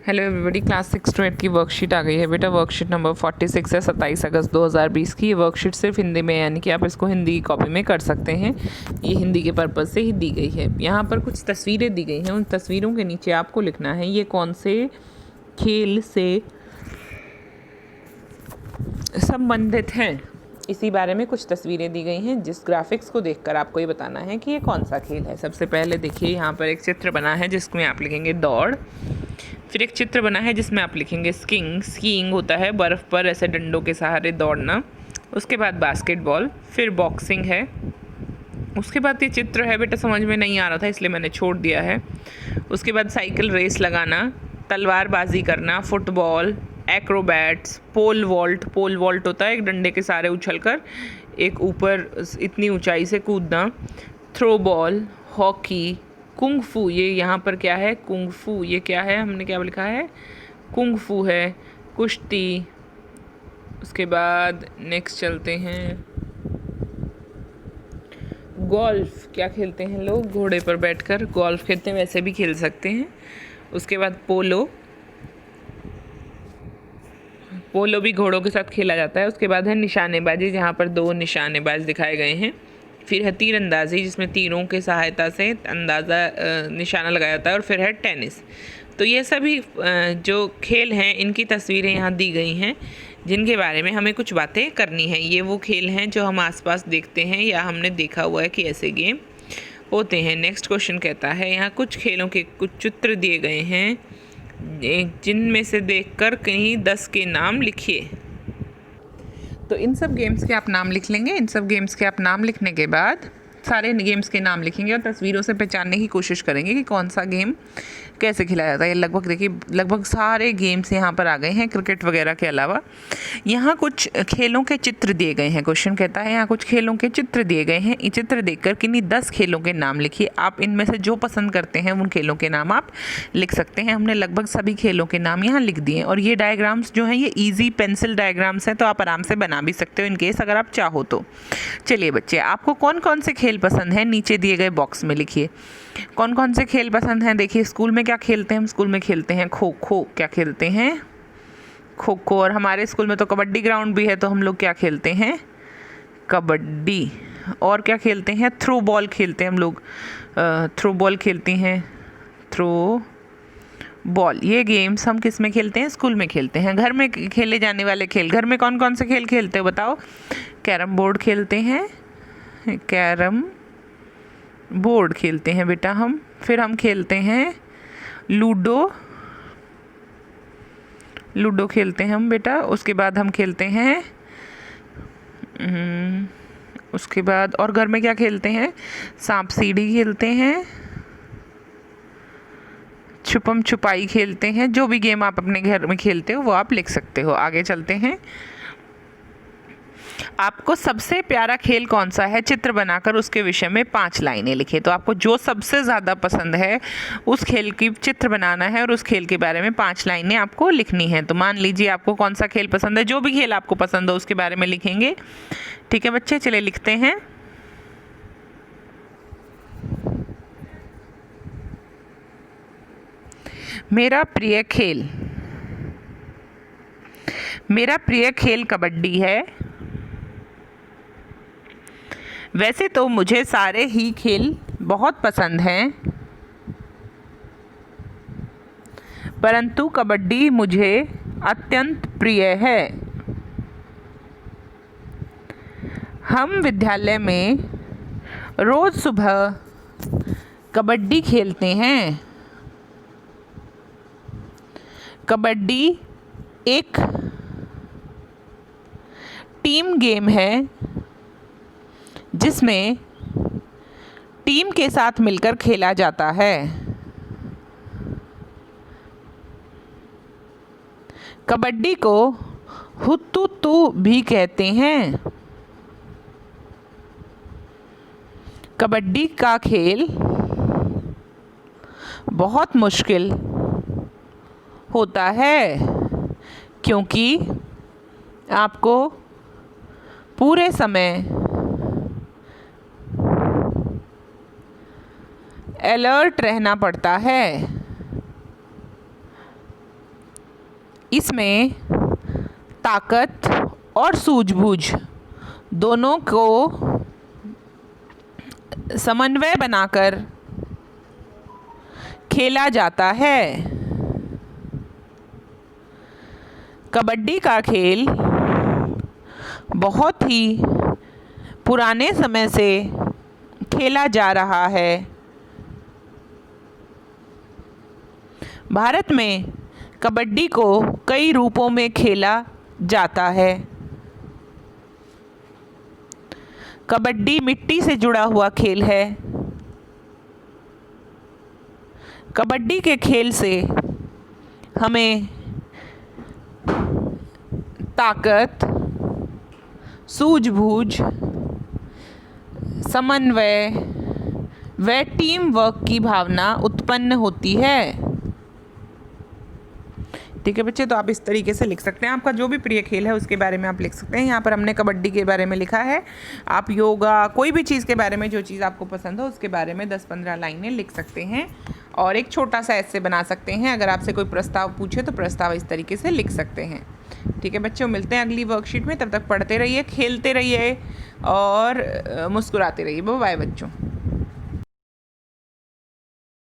Hello everybody, class 6 to 8 की worksheet आ गई है बेटा। वर्कशीट नंबर 46 है 27 अगस्त 2020 की। ये वर्कशीट सिर्फ हिंदी में, यानी कि आप इसको हिंदी की कॉपी में कर सकते हैं। ये हिंदी के पर्पज़ से ही दी गई है। यहाँ पर कुछ तस्वीरें दी गई हैं। उन तस्वीरों के नीचे आपको लिखना है ये कौन से खेल से संबंधित हैं। इसी बारे में कुछ तस्वीरें दी गई हैं, जिस ग्राफिक्स को देखकर आपको ये बताना है कि ये कौन सा खेल है। सबसे पहले देखिए, यहाँ पर एक चित्र बना है जिसमें आप लिखेंगे दौड़। फिर एक चित्र बना है जिसमें आप लिखेंगे स्कीइंग। स्कीइंग होता है बर्फ़ पर ऐसे डंडों के सहारे दौड़ना। उसके बाद बास्केटबॉल, फिर बॉक्सिंग है। उसके बाद ये चित्र है बेटा, समझ में नहीं आ रहा था इसलिए मैंने छोड़ दिया है। उसके बाद साइकिल रेस लगाना, तलवारबाजी करना, football, acrobats, pole vault. Pole vault होता है एक डंडे के सहारे उछलकर एक ऊपर इतनी ऊंचाई से कूदना, थ्रो बॉल, हॉकी, कुंग फू। ये यहाँ पर क्या है? कुंग फू। ये क्या है? हमने क्या लिखा है? कुंग फू है। कुश्ती। उसके बाद नेक्स्ट चलते हैं, गोल्फ। क्या खेलते हैं लोग? घोड़े पर बैठकर गोल्फ खेलते हैं, वैसे भी खेल सकते हैं। उसके बाद पोलो। पोलो भी घोड़ों के साथ खेला जाता है। उसके बाद है निशानेबाजी, जहाँ पर 2 निशानेबाज दिखाए गए हैं। फिर है तीरंदाजी, जिसमें तीरों की सहायता से निशाना लगाया जाता है। और फिर है टेनिस। तो ये सभी जो खेल हैं इनकी तस्वीरें यहाँ दी गई हैं, जिनके बारे में हमें कुछ बातें करनी है। ये वो खेल हैं जो हम आसपास देखते हैं या हमने देखा हुआ है कि ऐसे गेम होते हैं। नेक्स्ट क्वेश्चन कहता है, यहाँ कुछ खेलों के कुछ चित्र दिए गए हैं, जिनमें से देखकर कहीं 10 के नाम लिखिए। तो इन सब गेम्स के आप नाम लिख लेंगे। इन सब गेम्स के आप नाम लिखने के बाद सारे गेम्स के नाम लिखेंगे और तस्वीरों से पहचानने की कोशिश करेंगे कि कौन सा गेम कैसे खिलाया जाता है। लगभग देखिए, लगभग सारे गेम्स यहाँ पर आ गए हैं, क्रिकेट वगैरह के अलावा। यहाँ कुछ खेलों के चित्र दिए गए हैं। क्वेश्चन कहता है यहाँ कुछ खेलों के चित्र दिए गए हैं। ये चित्र देखकर किन्हीं 10 खेलों के नाम लिखिए। आप इनमें से जो पसंद करते हैं उन खेलों के नाम आप लिख सकते हैं। हमने लगभग सभी खेलों के नाम यहाँ लिख दिए। और ये डायग्राम्स जो हैं ये ईजी पेंसिल डायग्राम्स हैं, तो आप आराम से बना भी सकते हो इनकेस अगर आप चाहो तो। चलिए बच्चे, आपको कौन कौन से खेल पसंद हैं नीचे दिए गए बॉक्स में लिखिए। कौन कौन से खेल पसंद हैं? देखिए, स्कूल में क्या खेलते हैं? हम स्कूल में खेलते हैं खो खो। क्या खेलते हैं? खो खो। और हमारे स्कूल में तो कबड्डी ग्राउंड भी है, तो हम लोग क्या खेलते हैं? कबड्डी। और क्या खेलते हैं? थ्रो बॉल खेलते हैं हम लोग। थ्रो बॉल खेलती हैं, थ्रो बॉल। ये गेम्स हम किस में खेलते हैं? स्कूल में खेलते हैं। घर में खेले जाने वाले खेल, घर में कौन कौन से खेल खेलते हो बताओ? कैरम बोर्ड खेलते हैं, कैरम बोर्ड खेलते हैं बेटा हम। फिर हम खेलते हैं लूडो। लूडो खेलते हैं हम बेटा। उसके बाद हम खेलते हैं उसके बाद और घर में क्या खेलते हैं? सांप सीढ़ी खेलते हैं, छुपम छुपाई खेलते हैं। जो भी गेम आप अपने घर में खेलते हो वो आप लिख सकते हो। आगे चलते हैं। आपको सबसे प्यारा खेल कौन सा है? चित्र बनाकर उसके विषय में 5 लाइनें लिखें। तो आपको जो सबसे ज़्यादा पसंद है उस खेल की चित्र बनाना है और उस खेल के बारे में 5 लाइनें आपको लिखनी है। तो मान लीजिए आपको कौन सा खेल पसंद है, जो भी खेल आपको पसंद हो उसके बारे में लिखेंगे। ठीक है बच्चे, चलिए लिखते हैं। मेरा प्रिय खेल, मेरा प्रिय खेल कबड्डी है। वैसे तो मुझे सारे ही खेल बहुत पसंद हैं, परंतु कबड्डी मुझे अत्यंत प्रिय है। हम विद्यालय में रोज़ सुबह कबड्डी खेलते हैं। कबड्डी एक टीम गेम है, जिसमें टीम के साथ मिलकर खेला जाता है। कबड्डी को हुतुतु भी कहते हैं। कबड्डी का खेल बहुत मुश्किल होता है, क्योंकि आपको पूरे समय अलर्ट रहना पड़ता है। इसमें ताकत और सूझबूझ दोनों को समन्वय बनाकर खेला जाता है। कबड्डी का खेल बहुत ही पुराने समय से खेला जा रहा है। भारत में कबड्डी को कई रूपों में खेला जाता है। कबड्डी मिट्टी से जुड़ा हुआ खेल है। कबड्डी के खेल से हमें ताकत, सूझबूझ, समन्वय व टीम वर्क की भावना उत्पन्न होती है। ठीक है बच्चे, तो आप इस तरीके से लिख सकते हैं। आपका जो भी प्रिय खेल है उसके बारे में आप लिख सकते हैं। यहाँ पर हमने कबड्डी के बारे में लिखा है। आप योगा, कोई भी चीज़ के बारे में, जो चीज़ आपको पसंद हो उसके बारे में 10-15 लाइनें लिख सकते हैं और एक छोटा सा ऐसे बना सकते हैं। अगर आपसे कोई प्रस्ताव पूछे तो प्रस्ताव इस तरीके से लिख सकते हैं। ठीक है बच्चों, मिलते हैं अगली वर्कशीट में। तब तक पढ़ते रहिए, खेलते रहिए और मुस्कुराते रहिए। बाय बच्चों।